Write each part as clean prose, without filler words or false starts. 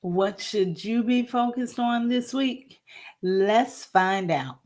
What should you be focused on this week? Let's find out.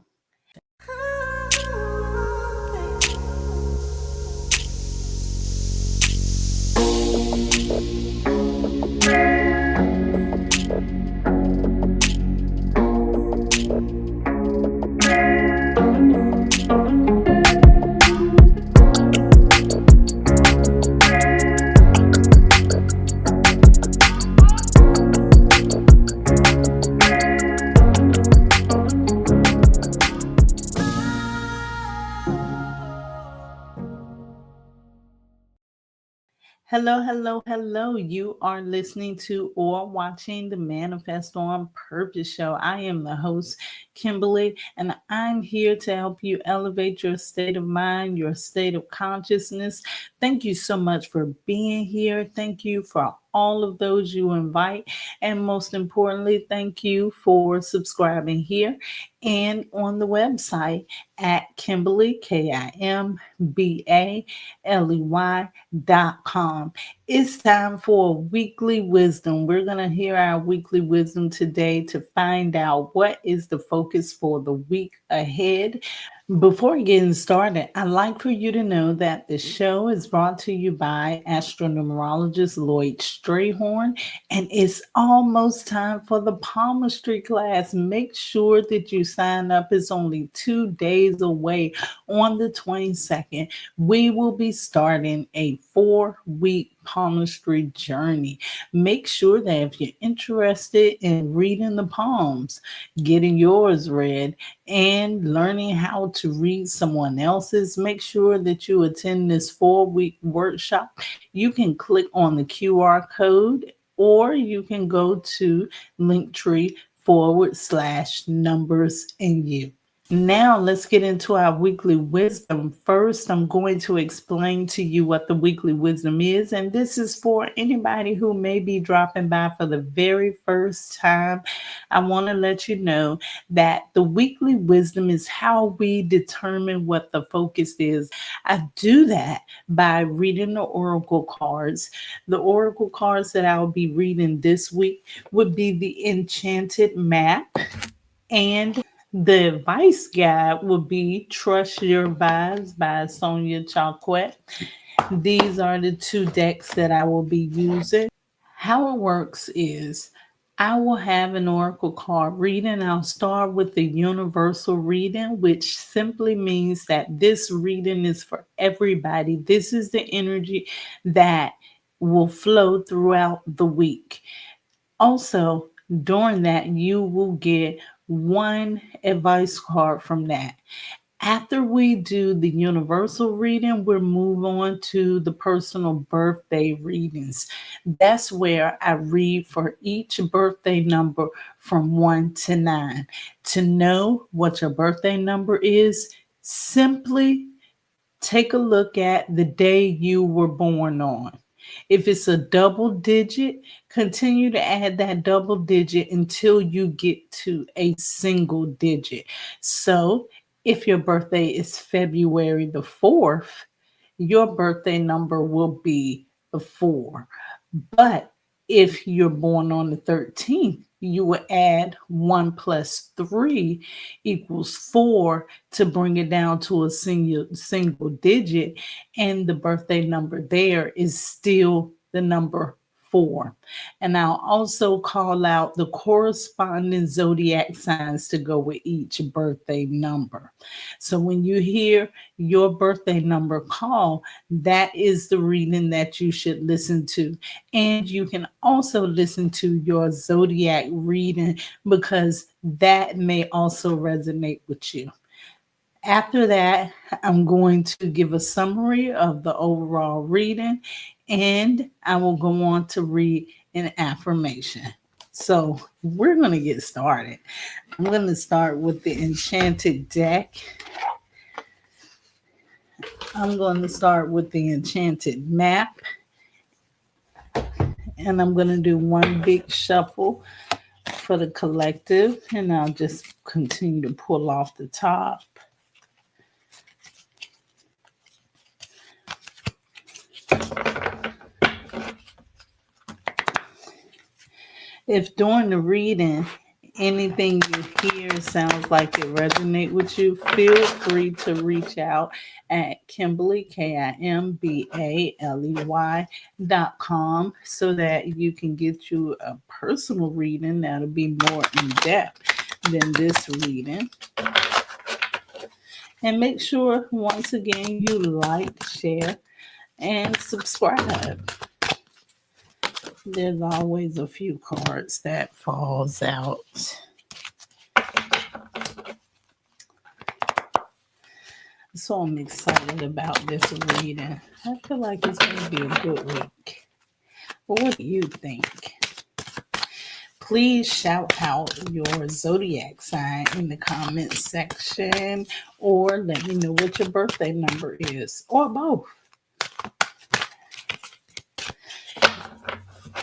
Hello, hello, hello. You are listening to or watching the Manifest on Purpose show. I am the host, Kimbaley, and I'm here to help you elevate your state of mind, your state of consciousness. Thank you so much for being here. Thank you for all of those you invite. And most importantly, thank you for subscribing here and on the website at Kimbaley, KIMBALEY.com. It's time for weekly wisdom. We're going to hear our weekly wisdom today to find out what is the focus for the week ahead. Before getting started, I'd like for you to know that the show is brought to you by astronumerologist Lloyd Strayhorn, and it's almost time for the palmistry class. Make sure that you sign up. It's only 2 days away on the 22nd. We will be starting a 4-week palmistry journey. Make sure that if you're interested in reading the palms, getting yours read, and learning how to read someone else's, make sure that you attend this 4-week workshop. You can click on the QR code or you can go to Linktree/numbers and you. Now, let's get into our weekly wisdom. First, I'm going to explain to you what the weekly wisdom is, and this is for anybody who may be dropping by for the very first time. I want to let you know that the weekly wisdom is how we determine what the focus is. I do that by reading the oracle cards. The oracle cards that I'll be reading this week would be the Enchanted Map, and the advice guide would be Trust Your Vibes by Sonia Chocolate. These are the 2 decks that I will be using. How it works is I will have an oracle card reading. I'll start with the universal reading, which simply means that this reading is for everybody. This is the energy that will flow throughout the week. Also, during that, you will get one advice card from that. After we do the universal reading, we'll move on to the personal birthday readings. That's where I read for each birthday number from 1 to 9. To know what your birthday number is, simply take a look at the day you were born on. If it's a double digit, continue to add that double digit until you get to a single digit. So if your birthday is February the 4th, your birthday number will be the 4. But if you're born on the 13th, you will add 1 plus 3 equals 4 to bring it down to a single digit. And the birthday number there is still the number 4. And I'll also call out the corresponding zodiac signs to go with each birthday number. So when you hear your birthday number call, that is the reading that you should listen to. And you can also listen to your zodiac reading because that may also resonate with you. After that, I'm going to give a summary of the overall reading and I will go on to read an affirmation. So we're going to get started. I'm going to start with the Enchanted deck. I'm going to start with the Enchanted Map. And I'm going to do one big shuffle for the collective. And I'll just continue to pull off the top. If during the reading anything you hear sounds like it resonates with you, feel free to reach out at Kimbaley, KIMBALEY.com, so that you can get you a personal reading that'll be more in depth than this reading. And make sure, once again, you like, share, and subscribe. There's always a few cards that falls out. So I'm excited about this reading. I feel like it's going to be a good week. But what do you think? Please shout out your zodiac sign in the comments section, or let me know what your birthday number is, or both.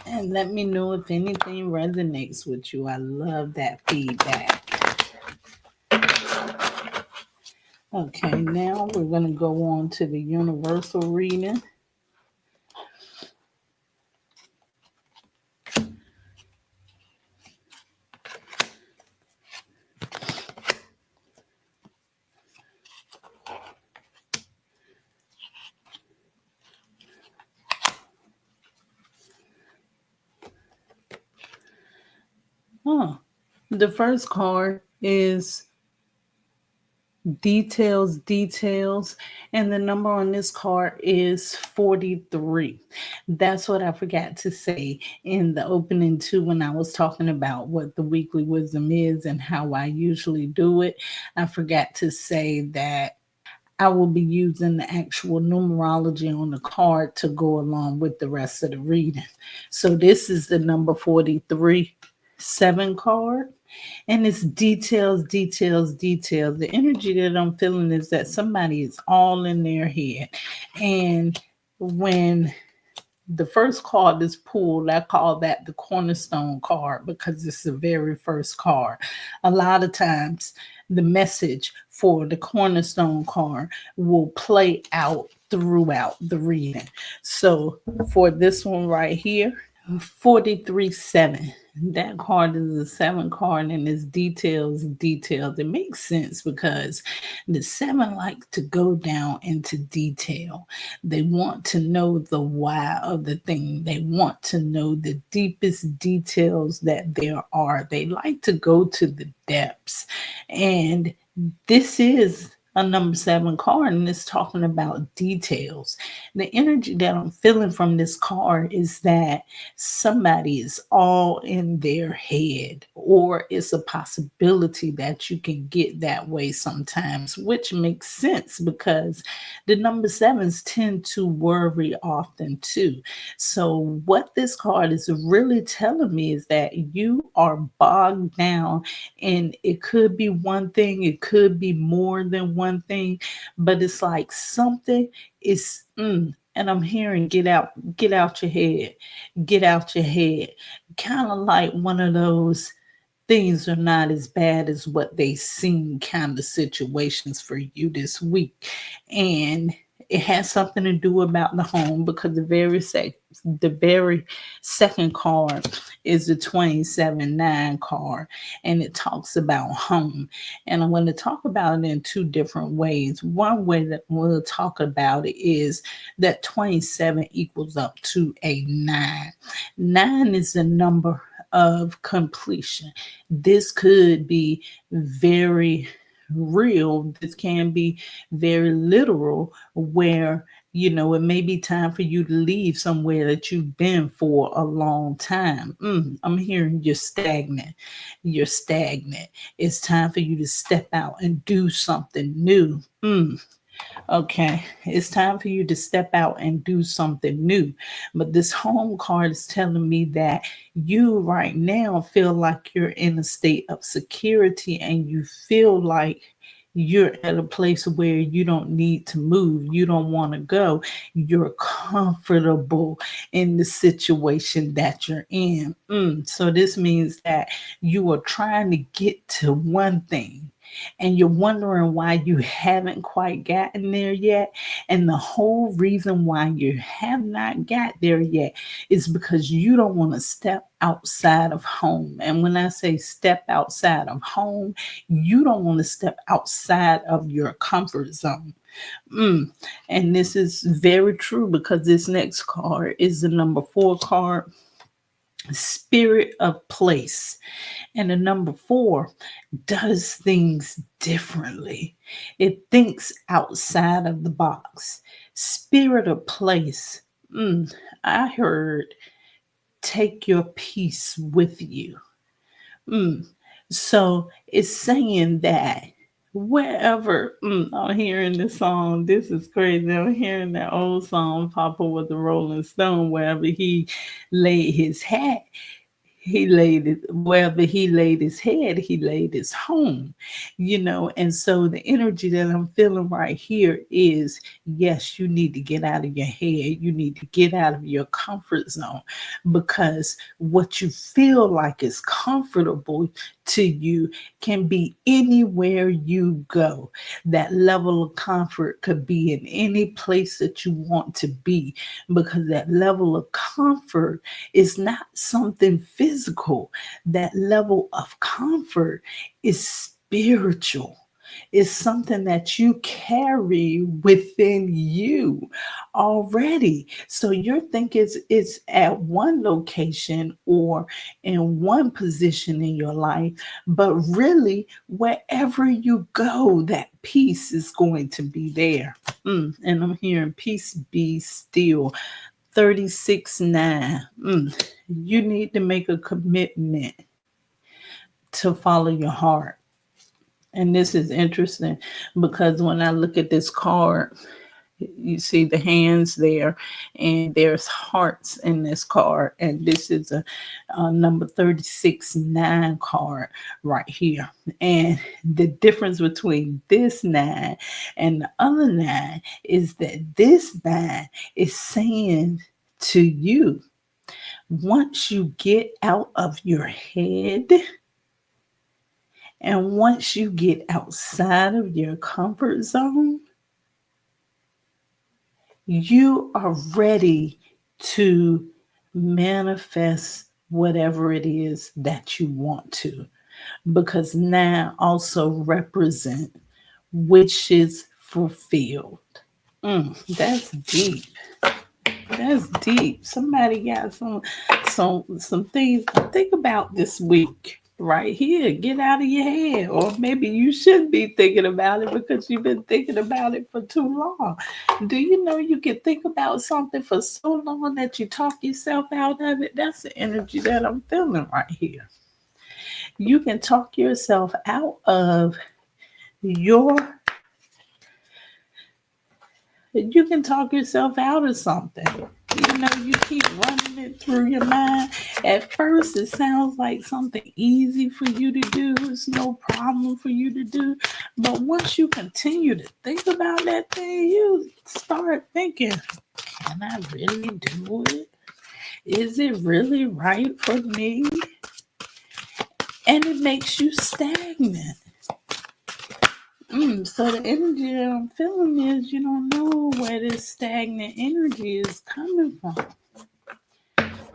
And let me know if anything resonates with you. I love that feedback. Okay, now we're going to go on to the universal reading. The first card is details, and the number on this card is 43. That's what I forgot to say in the opening too, when I was talking about what the weekly wisdom is and how I usually do it. I forgot to say that I will be using the actual numerology on the card to go along with the rest of the reading. So this is the number 43, 7 card. And it's details. The energy that I'm feeling is that somebody is all in their head. And when the first card is pulled, I call that the cornerstone card because it's the very first card. A lot of times, the message for the cornerstone card will play out throughout the reading. So for this one right here, 43-7. That card is a 7 card, and it's details. It makes sense because the 7 like to go down into detail. They want to know the why of the thing. They want to know the deepest details that there are. They like to go to the depths. And this is a number 7 card, and it's talking about details. The energy that I'm feeling from this card is that somebody is all in their head, or it's a possibility that you can get that way sometimes, which makes sense because the number 7s tend to worry often too. So what this card is really telling me is that you are bogged down, and it could be one thing, it could be more than one thing, but it's like something is and I'm hearing get out your head, get out your head. Kind of like one of those things are not as bad as what they seem kind of situations for you this week. And it has something to do about the home because the very second card is the 27-9 card, and it talks about home. And I'm going to talk about it in 2 different ways. One way that we'll talk about it is that 27 equals up to a 9. 9 is the number of completion. This could be very real. This can be very literal, where it may be time for you to leave somewhere that you've been for a long time. I'm hearing you're stagnant. It's time for you to step out and do something new. Okay, it's time for you to step out and do something new. But this home card is telling me that you right now feel like you're in a state of security, and you feel like you're at a place where you don't need to move. You don't want to go. You're comfortable in the situation that you're in. So this means that you are trying to get to one thing, and you're wondering why you haven't quite gotten there yet. And the whole reason why you have not got there yet is because you don't want to step outside of home. And when I say step outside of home, you don't want to step outside of your comfort zone. And this is very true because this next card is the number 4 card, Spirit of Place. And the number 4 does things differently. It thinks outside of the box. Spirit of Place. I heard take your peace with you. So it's saying that wherever I'm hearing this song, this is crazy. I'm hearing that old song Papa with the Rolling Stone, wherever he laid his hat, he laid it wherever he laid his head, he laid his home, and so the energy that I'm feeling right here is, yes, you need to get out of your head, you need to get out of your comfort zone, because what you feel like is comfortable to you can be anywhere you go. That level of comfort could be in any place that you want to be, because that level of comfort is not something physical. That level of comfort is spiritual. It's something that you carry within you already. So your think is at one location or in one position in your life, but really wherever you go, that peace is going to be there. And I'm hearing peace be still. 36-9. You need to make a commitment to follow your heart. And this is interesting because when I look at this card, you see the hands there, and there's hearts in this card. And this is a number 36-9 card right here. And the difference between this 9 and the other 9 is that this 9 is saying to you, once you get out of your head and once you get outside of your comfort zone, you are ready to manifest whatever it is that you want to, because now also represent wishes fulfilled. That's deep. That's deep. Somebody got some things to think about this week. Right here, get out of your head. Or maybe you should be thinking about it because you've been thinking about it for too long. Do you know you can think about something for so long that you talk yourself out of it? That's the energy that I'm feeling right here. You can talk yourself out of your you can talk yourself out of something. You keep running it through your mind. At first, it sounds like something easy for you to do. It's no problem for you to do. But once you continue to think about that thing, you start thinking, can I really do it? Is it really right for me? And it makes you stagnant. So the energy that I'm feeling is you don't know where this stagnant energy is coming from.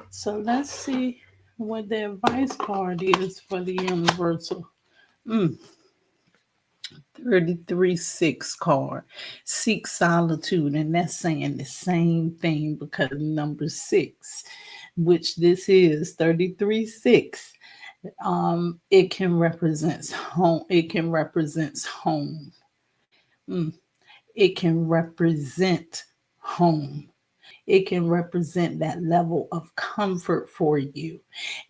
So let's see what the advice card is for the universal. 33-6 card. Seek solitude. And that's saying the same thing because number 6, which this is 33-6. It can represent home. It can represent home. It can represent home. It can represent that level of comfort for you.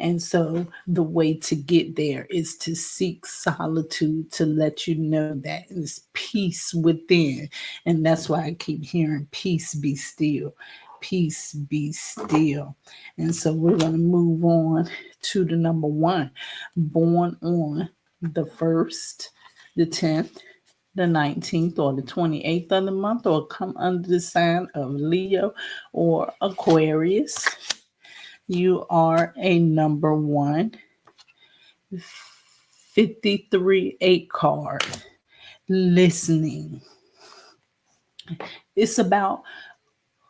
And so the way to get there is to seek solitude, to let you know that there's peace within. And that's why I keep hearing peace be still. Peace be still. And so we're going to move on to the number 1, born on the 1st, the 10th, the 19th, or the 28th of the month, or come under the sign of Leo or Aquarius. You are a number 1, 53-8 card, listening. It's about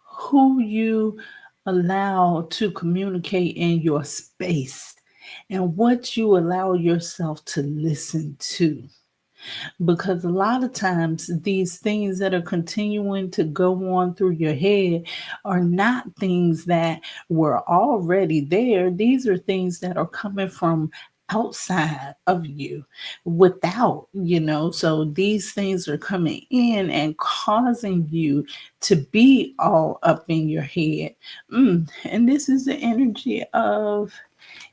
who you allow to communicate in your space and what you allow yourself to listen to. Because a lot of times these things that are continuing to go on through your head are not things that were already there. These are things that are coming from outside of you without, so these things are coming in and causing you to be all up in your head. And this is the energy of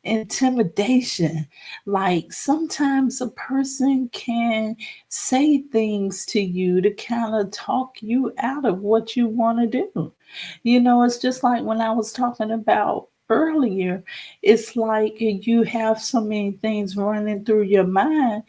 intimidation. Like sometimes a person can say things to you to kind of talk you out of what you want to do. It's just like when I was talking about earlier, it's like you have so many things running through your mind,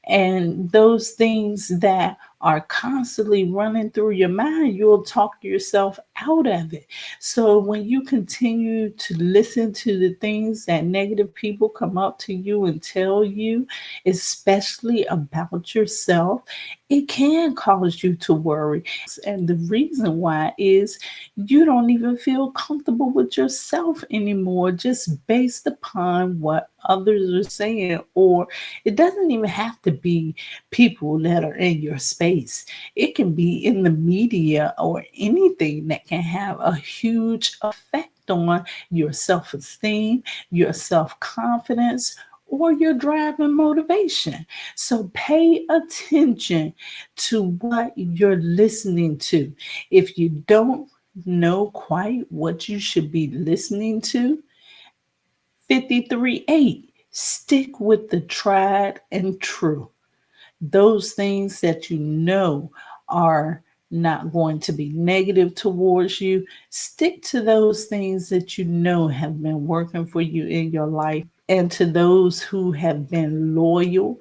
and those things that are constantly running through your mind, you'll talk yourself out of it. So when you continue to listen to the things that negative people come up to you and tell you, especially about yourself, it can cause you to worry. And the reason why is you don't even feel comfortable with yourself anymore, just based upon what others are saying. Or it doesn't even have to be people that are in your space. It can be in the media or anything that can have a huge effect on your self-esteem, your self-confidence, or your drive and motivation. So pay attention to what you're listening to. If you don't know quite what you should be listening to, 53-8, stick with the tried and true. Those things that you know are not going to be negative towards you, stick to those things that you know have been working for you in your life, and to those who have been loyal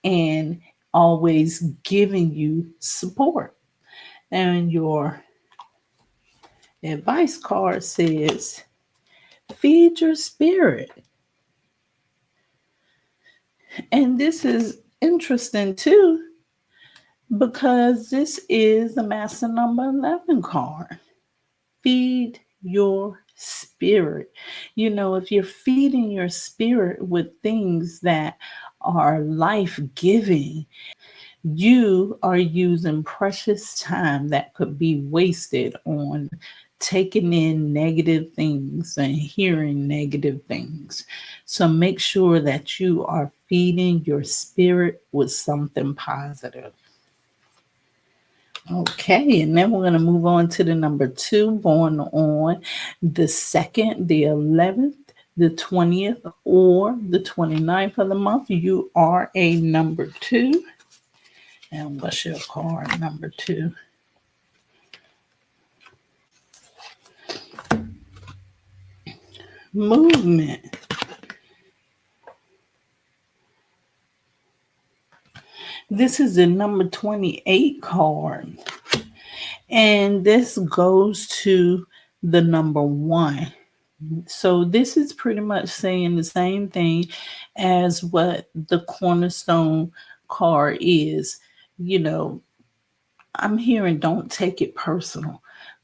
and always giving you support. And your advice card says, feed your spirit. And this is interesting too, because this is the Master number 11 card. Feed your spirit. If you're feeding your spirit with things that are life giving, you are using precious time that could be wasted on taking in negative things and hearing negative things. So make sure that you are feeding your spirit with something positive. Okay, and then we're going to move on to the number 2, born on the 2nd, the 11th, the 20th, or the 29th of the month. You are a number 2. And what's your card, number 2? Movement. This is the number 28 card. And this goes to the number 1. So this is pretty much saying the same thing as what the cornerstone card is. I'm hearing don't take it personal.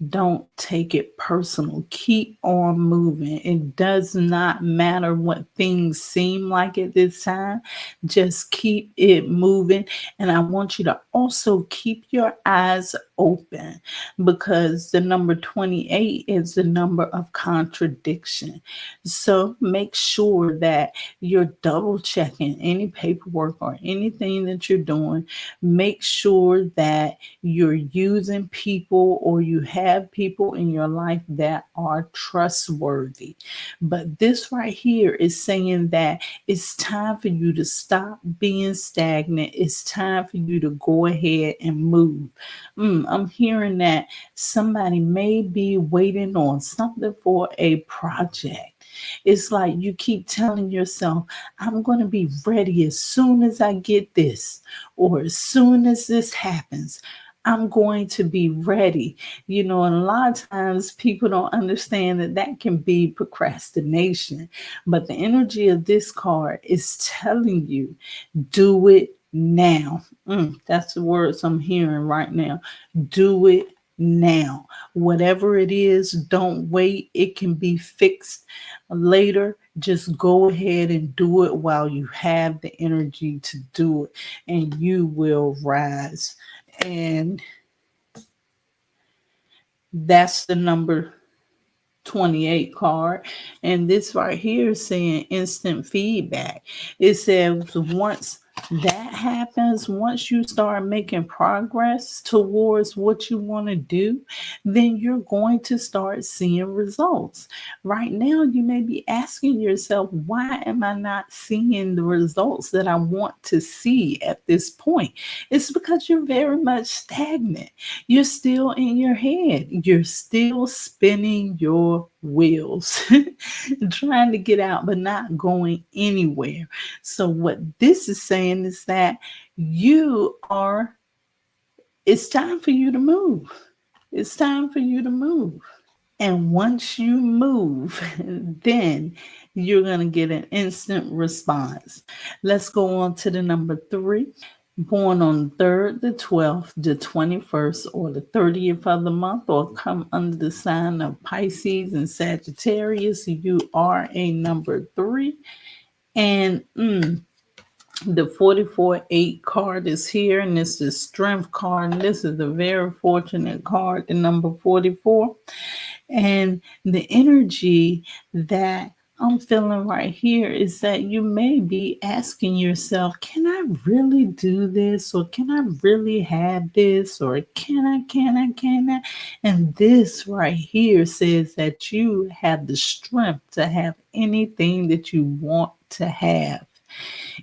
Don't take it personal. Keep on moving. It does not matter what things seem like at this time. Just keep it moving. And I want you to also keep your eyes open, because the number 28 is the number of contradiction. So make sure that you're double checking any paperwork or anything that you're doing. Make sure that you're using people, or you have people in your life that are trustworthy. But this right here is saying that it's time for you to stop being stagnant. It's time for you to go ahead and move. I'm hearing that somebody may be waiting on something for a project. It's like you keep telling yourself, I'm going to be ready as soon as I get this, or as soon as this happens. I'm going to be ready. And a lot of times people don't understand that that can be procrastination. But the energy of this card is telling you, do it now. That's the words I'm hearing right now. Do it now. Whatever it is, don't wait. It can be fixed later. Just go ahead and do it while you have the energy to do it, and you will rise. And that's the number 28 card. And this right here is saying instant feedback. It says once that happens, once you start making progress towards what you want to do, then you're going to start seeing results. Right now, you may be asking yourself, why am I not seeing the results that I want to see at this point? It's because you're very much stagnant. You're still in your head. You're still spinning your wheels, trying to get out, but not going anywhere. So, what this is saying is that it's time for you to move. It's time for you to move. And once you move, then you're going to get an instant response. Let's go on to the number 3. Born on the 3rd, the 12th, the 21st, or the 30th of the month, or come under the sign of Pisces and Sagittarius, you are a number 3. And the 44-8 card is here, and it's the strength card. And this is a very fortunate card, the number 44. And the energy that I'm feeling right here is that you may be asking yourself, can I really do this? Or can I really have this? Or can I? And this right here says that you have the strength to have anything that you want to have.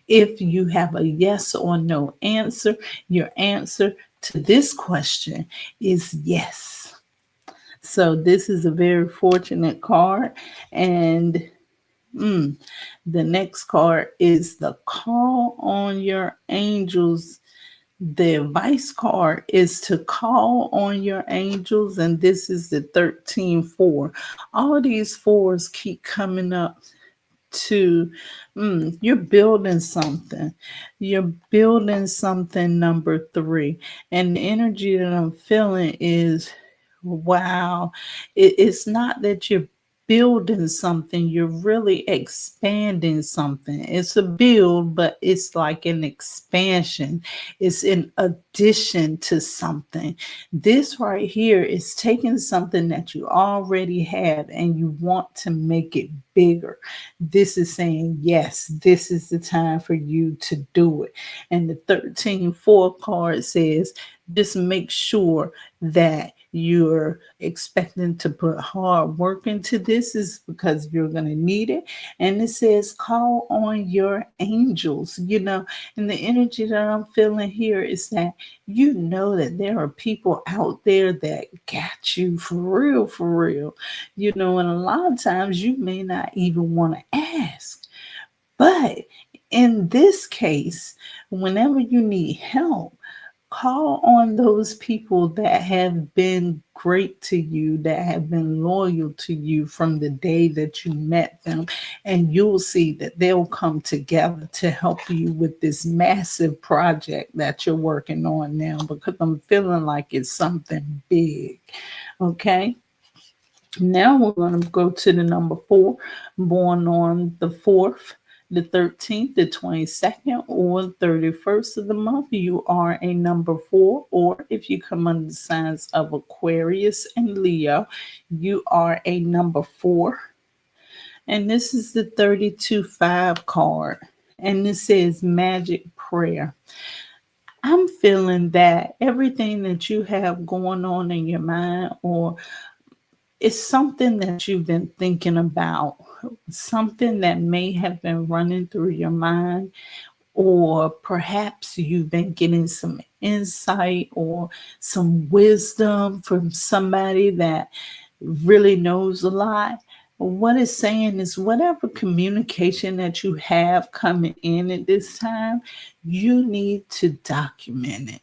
If you have a yes or no answer, your answer to this question is yes. So this is a very fortunate card. And the next card is the call on your angels. The advice card is to call on your angels. And this is the 13-4. All these fours keep coming up to you're building something. You're building something, number 3. And the energy that I'm feeling is, wow, it's not that you're building something, you're really expanding something. It's a build, but it's like an expansion. It's in addition to something. This right here is taking something that you already have and you want to make it bigger. This is saying, yes, this is the time for you to do it. And the 13-4 card says, just make sure that you're expecting to put hard work into this, is because you're going to need it. And it says call on your angels, and the energy that I'm feeling here is that that there are people out there that got you for real, and a lot of times you may not even want to ask. But in this case, whenever you need help, call on those people that have been great to you, that have been loyal to you from the day that you met them, and you'll see that they'll come together to help you with this massive project that you're working on now, because I'm feeling like it's something big. Okay. Now we're going to go to the number 4, born on the 4th, the 13th, the 22nd, or 31st of the month. You are a number 4, or if you come under the signs of Aquarius and Leo, you are a number 4. And this is the 32-5 card, and this says magic prayer. I'm feeling that everything that you have going on in your mind, or it's something that you've been thinking about, something that may have been running through your mind, or perhaps you've been getting some insight or some wisdom from somebody that really knows a lot. What it's saying is, whatever communication that you have coming in at this time, you need to document it.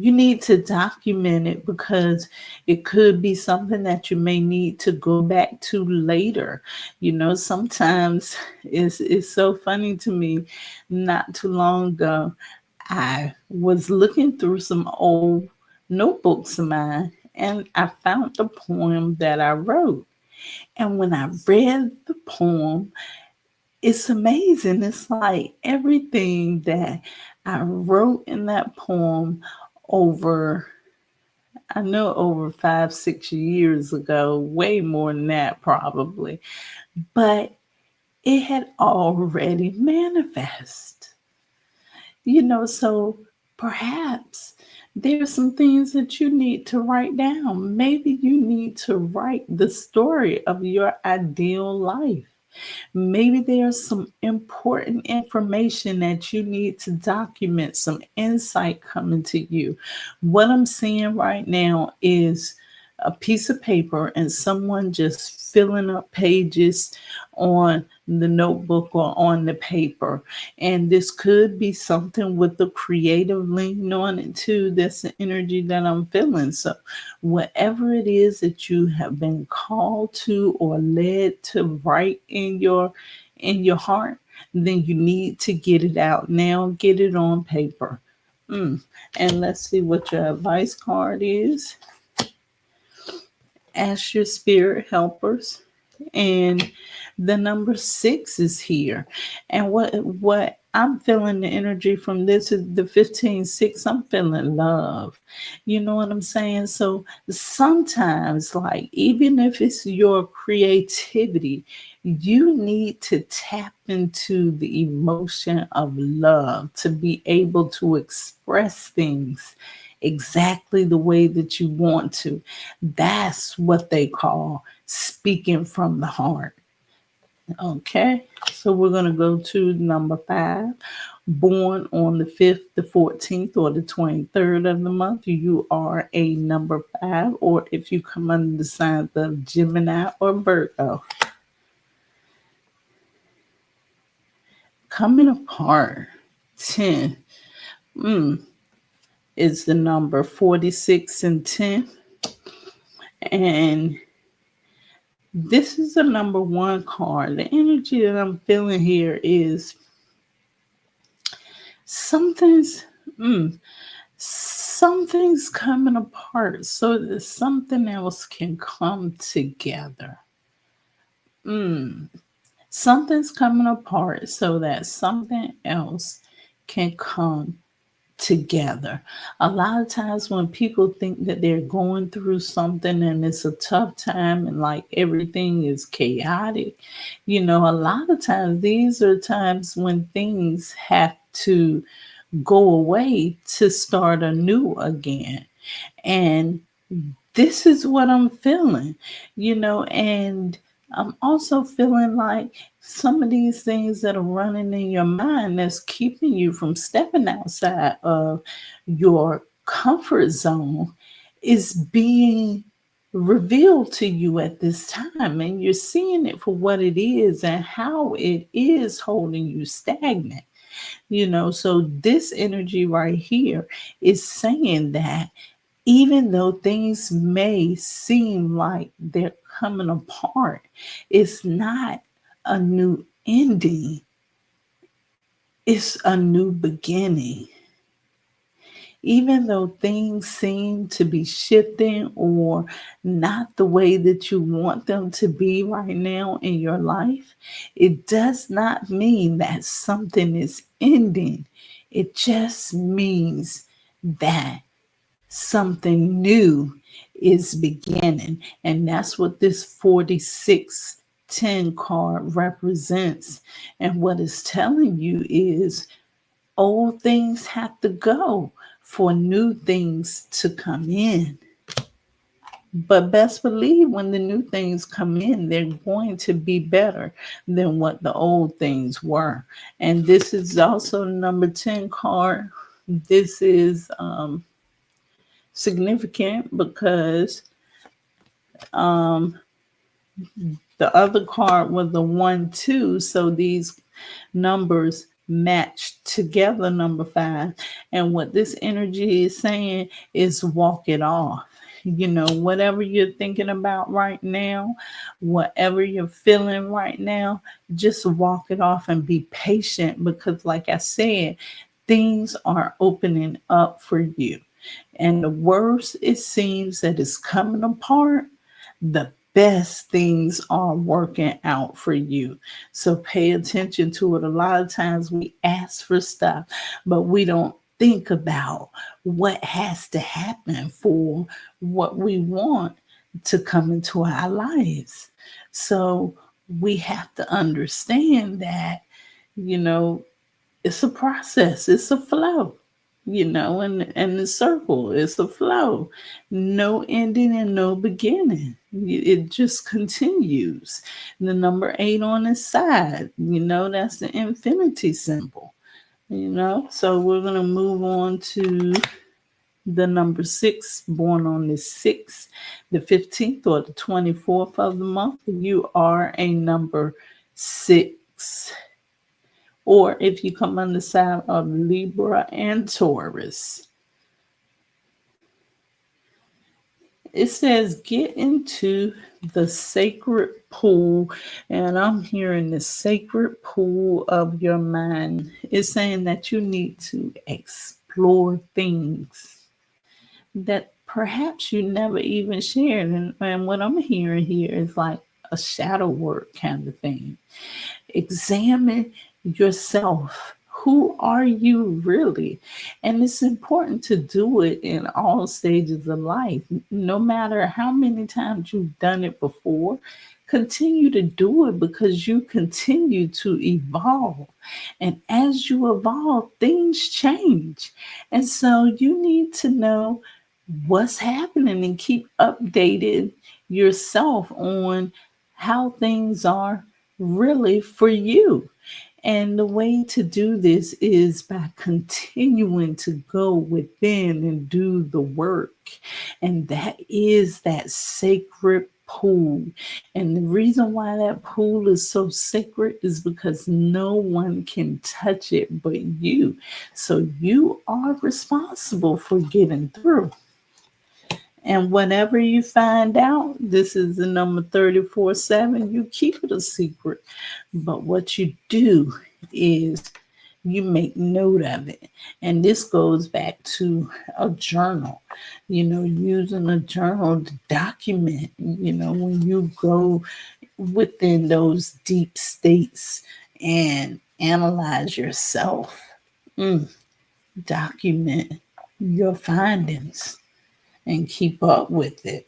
You need to document it because it could be something that you may need to go back to later. Sometimes it's so funny to me. Not too long ago, I was looking through some old notebooks of mine and I found the poem that I wrote. And when I read the poem, it's amazing. It's like everything that I wrote in that poem over, I know over 5, 6 years ago, way more than that probably, but it had already manifest. So perhaps there's some things that you need to write down. Maybe you need to write the story of your ideal life. Maybe there's some important information that you need to document, some insight coming to you. What I'm seeing right now is a piece of paper and someone just filling up pages on the notebook or on the paper. And this could be something with the creative lean on it too. That's the energy that I'm feeling. So whatever it is that you have been called to or led to write in your heart, then you need to get it out now. Get it on paper. And let's see what your advice card is. Ask your spirit helpers. And the number 6 is here. And what I'm feeling the energy from this is the 15-6. I'm feeling love. You know what I'm saying? So sometimes, like, even if it's your creativity, you need to tap into the emotion of love to be able to express things exactly the way that you want to. That's what they call speaking from the heart. Okay, so we're going to go to number 5. Born on the 5th, the 14th, or the 23rd of the month, you are a number 5, or if you come under the signs of Gemini or Virgo. Coming apart, 10 is the number 46 and 10. And this is the number 1 card. The energy that I'm feeling here is something's something's coming apart so that something else can come together. Something's coming apart so that something else can come together. A lot of times when people think that they're going through something and it's a tough time and like everything is chaotic, a lot of times these are times when things have to go away to start anew again. And this is what I'm feeling, and I'm also feeling like some of these things that are running in your mind that's keeping you from stepping outside of your comfort zone is being revealed to you at this time. And you're seeing it for what it is and how it is holding you stagnant. So this energy right here is saying that even though things may seem like they're coming apart, it's not a new ending, it's a new beginning. Even though things seem to be shifting or not the way that you want them to be right now in your life, it does not mean that something is ending. It just means that something new is beginning. And that's what this 4610 card represents. And what it's telling you is old things have to go for new things to come in. But best believe when the new things come in, they're going to be better than what the old things were. And this is also the number 10 card. This is significant because the other card was the 1, 2. So these numbers matched together, number 5. And what this energy is saying is walk it off. You know, whatever you're thinking about right now, whatever you're feeling right now, just walk it off and be patient because, like I said, things are opening up for you. And the worse it seems that it's coming apart, the best things are working out for you. So pay attention to it. A lot of times we ask for stuff, but we don't think about what has to happen for what we want to come into our lives. So we have to understand that, you know, it's a process, it's a flow, you know, and the circle is a flow, no ending and no beginning. It just continues. The number 8 on the side, you know, that's the infinity symbol, you know. So we're going to move on to the number 6, born on the 6th, the 15th, or the 24th of the month. You are a number 6. Or if you come on the side of Libra and Taurus, it says get into the sacred pool. And I'm hearing the sacred pool of your mind. It's saying that you need to explore things that perhaps you never even shared. And what I'm hearing here is like a shadow work kind of thing. Examine yourself. Who are you really? And it's important to do it in all stages of life. No matter how many times you've done it before, continue to do it because you continue to evolve. And as you evolve, things change. And so you need to know what's happening and keep updated yourself on how things are really for you. And the way to do this is by continuing to go within and do the work. And that is that sacred pool. And the reason why that pool is so sacred is because no one can touch it but you. So you are responsible for getting through. And whatever you find out, this is the number 34/7, you keep it a secret. But what you do is you make note of it. And this goes back to a journal, you know, using a journal to document, you know, when you go within those deep states and analyze yourself, document your findings and keep up with it.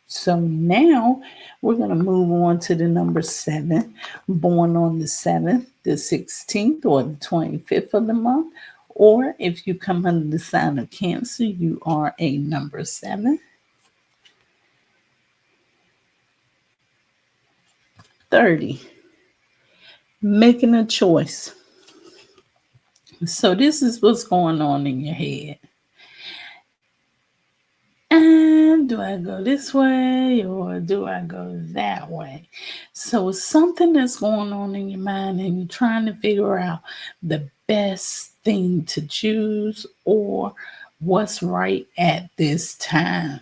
So now we're going to move on to the number 7, born on the 7th, the 16th, or the 25th of the month. Or if you come under the sign of Cancer, you are a number 7. 30, making a choice. So this is what's going on in your head. And do I go this way or do I go that way? So it's something that's going on in your mind and you're trying to figure out the best thing to choose or what's right at this time.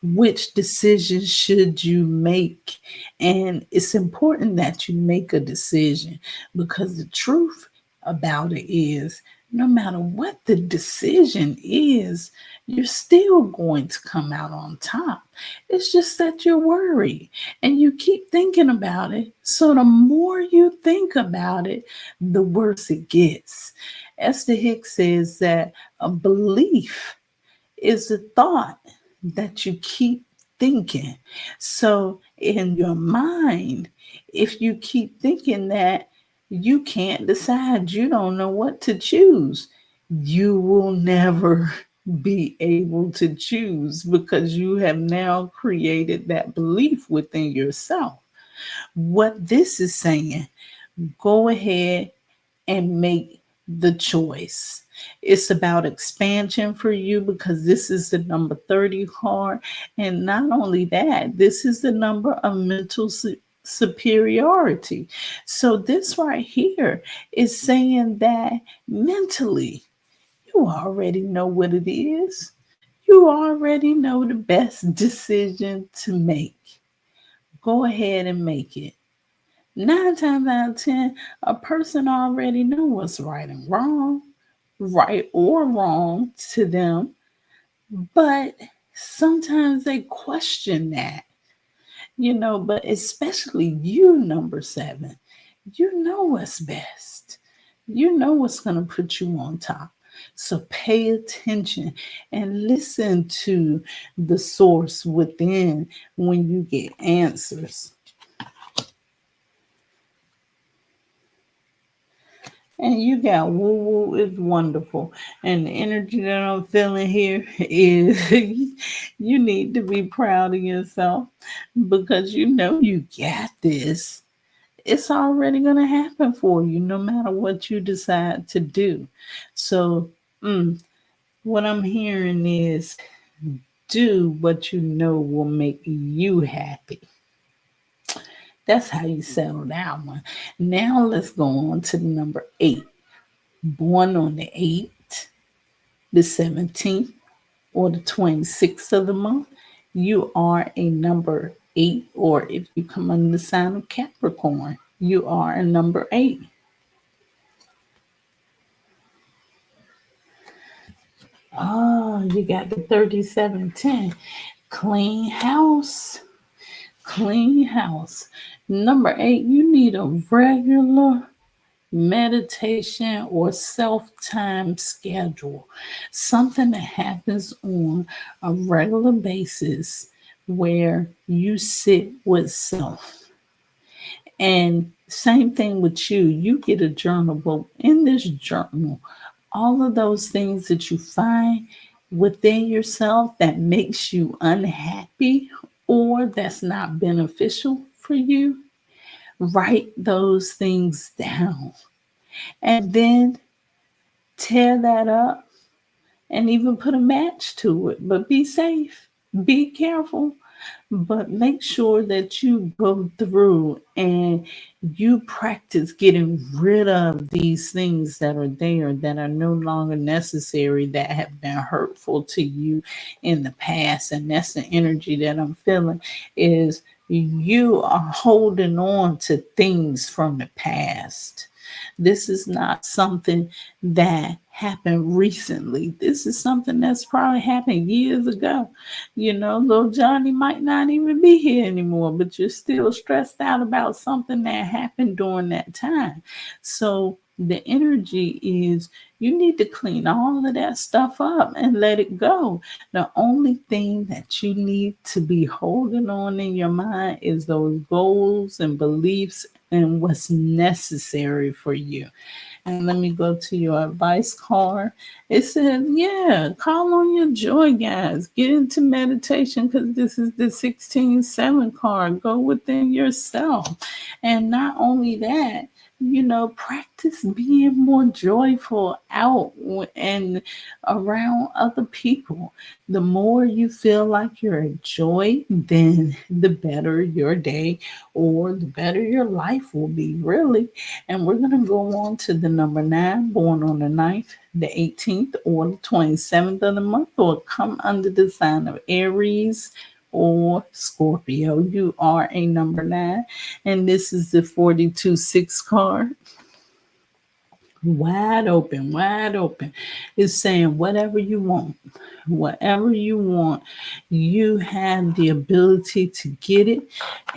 Which decision should you make? And it's important that you make a decision because the truth about it is no matter what the decision is, you're still going to come out on top. It's just that you're worried and you keep thinking about it. So the more you think about it, the worse it gets. Esther Hicks says that a belief is a thought that you keep thinking. So in your mind, if you keep thinking that you can't decide, you don't know what to choose, you will never be able to choose because you have now created that belief within yourself. What this is saying, go ahead and make the choice. It's about expansion for you because this is the number 30 card. And not only that, this is the number of mental superiority. So this right here is saying that mentally, you already know what it is. You already know the best decision to make. Go ahead and make it. 9 times out of 10, a person already know what's right and wrong, right or wrong to them, but sometimes they question that, but especially you, number 7, you know what's best. You know what's going to put you on top. So pay attention and listen to the source within when you get answers. And you got woo woo is wonderful. And the energy that I'm feeling here is you need to be proud of yourself because you know you got this. It's already going to happen for you no matter what you decide to do. So, what I'm hearing is do what you know will make you happy. That's how you settle that one. Now let's go on to the number 8. Born on the 8th, the 17th, or the 26th of the month, you are a number 8, or if you come under the sign of Capricorn, you are a number 8. Oh, you got the 3710. Clean house. Clean house. Number 8, you need a regular meditation or self-time schedule. Something that happens on a regular basis where you sit with self. And same thing with you. You get a journal, but in this journal, all of those things that you find within yourself that makes you unhappy or that's not beneficial for you, write those things down and then tear that up and even put a match to it. But be safe, be careful, but make sure that you go through and you practice getting rid of these things that are there that are no longer necessary, that have been hurtful to you in the past. And that's the energy that I'm feeling is you are holding on to things from the past. This is not something that happened recently. This is something that's probably happened years ago. Little Johnny might not even be here anymore, but you're still stressed out about something that happened during that time. So the energy is you need to clean all of that stuff up and let it go. The only thing that you need to be holding on in your mind is those goals and beliefs and what's necessary for you. And let me go to your advice card. It said, yeah, call on your joy, guys. Get into meditation because this is the 16-7 card. Go within yourself. And not only that, practice being more joyful out and around other people. The more you feel like you're a joy, then the better your day or the better your life will be, really. And we're going to go on to the number 9, born on the 9th, the 18th, or the 27th of the month, or come under the sign of Aries or Scorpio. You are a number 9, and this is the 42-6 card. Wide open, wide open. It's saying whatever you want, whatever you want, you have the ability to get it.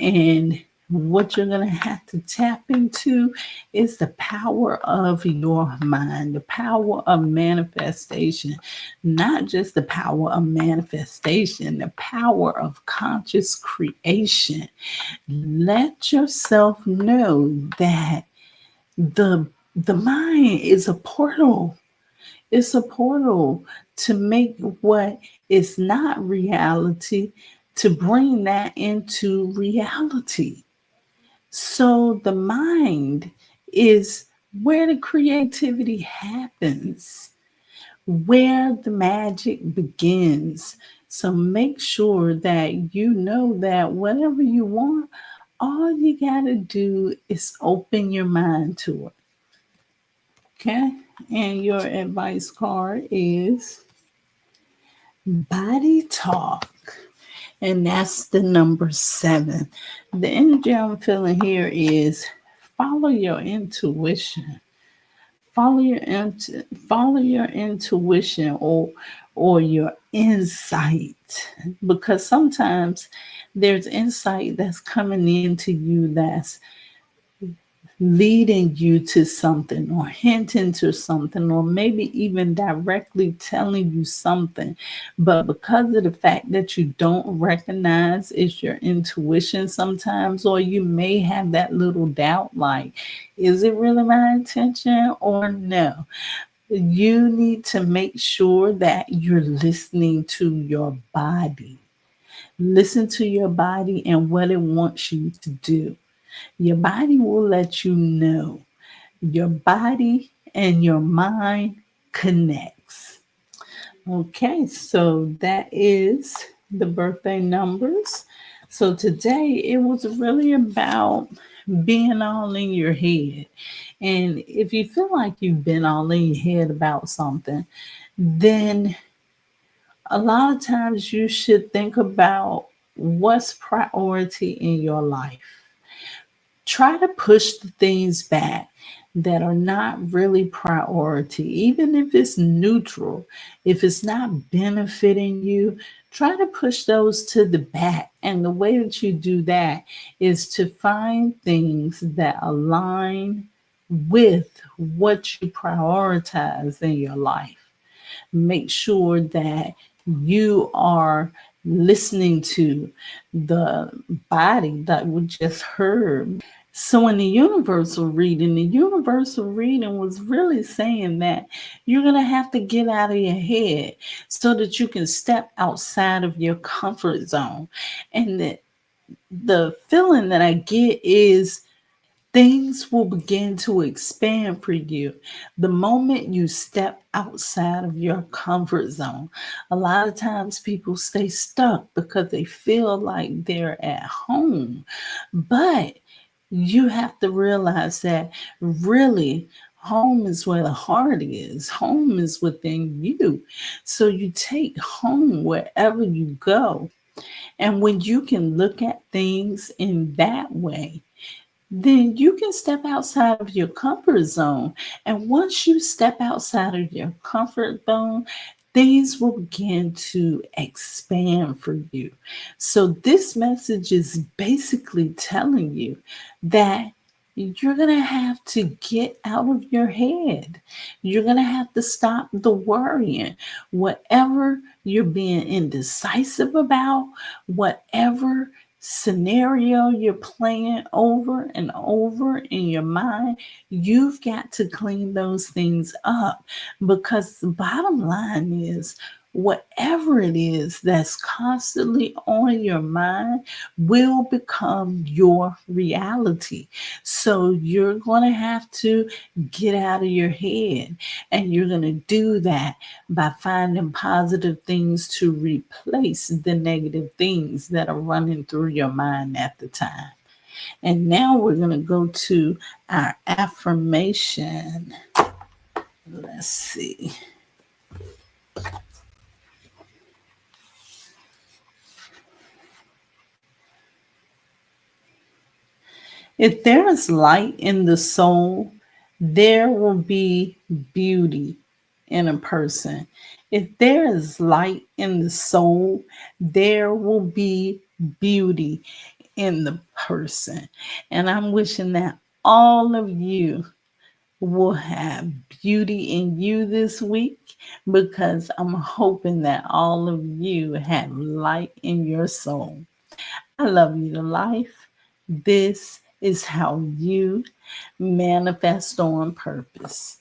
And what you're going to have to tap into is the power of your mind, the power of manifestation, not just the power of manifestation, the power of conscious creation. Let yourself know that the the mind is a portal. It's a portal to make what is not reality, to bring that into reality. So the mind is where the creativity happens, where the magic begins. So make sure that you know that whatever you want, all you got to do is open your mind to it. Okay? And your advice card is body talk. And that's the number 7. The energy I'm feeling here is follow your intuition. Follow your intuition or your insight, because sometimes there's insight that's coming into you that's leading you to something or hinting to something or maybe even directly telling you something, but because of the fact that you don't recognize it's your intuition sometimes, or you may have that little doubt like, is it really my intention or no? You need to make sure that you're listening to your body. Listen to your body and what it wants you to do. Your body will let you know. Your body and your mind connects. Okay, so that is the birthday numbers. So today it was really about being all in your head. And if you feel like you've been all in your head about something, then a lot of times you should think about what's priority in your life. Try to push the things back that are not really priority, even if it's neutral, if it's not benefiting you. Try to push those to the back. And the way that you do that is to find things that align with what you prioritize in your life. Make sure that you are listening to the body that we just heard. So in the universal reading was really saying that you're going to have to get out of your head so that you can step outside of your comfort zone. And the feeling that I get is things will begin to expand for you the moment you step outside of your comfort zone. A lot of times people stay stuck because they feel like they're at home. But you have to realize that really home is where the heart is. Home is within you. So you take home wherever you go. And when you can look at things in that way, then you can step outside of your comfort zone. And once you step outside of your comfort zone, things will begin to expand for you. So, this message is basically telling you that you're going to have to get out of your head. You're going to have to stop the worrying. Whatever you're being indecisive about, whatever scenario you're playing over and over in your mind, you've got to clean those things up, because the bottom line is whatever it is that's constantly on your mind will become your reality. So you're going to have to get out of your head, and you're going to do that by finding positive things to replace the negative things that are running through your mind at the time. And now we're going to go to our affirmation. Let's see. If there is light in the soul, there will be beauty in a person. If there is light in the soul, there will be beauty in the person. And I'm wishing that all of you will have beauty in you this week, because I'm hoping that all of you have light in your soul. I love you to life. This is how you manifest on purpose.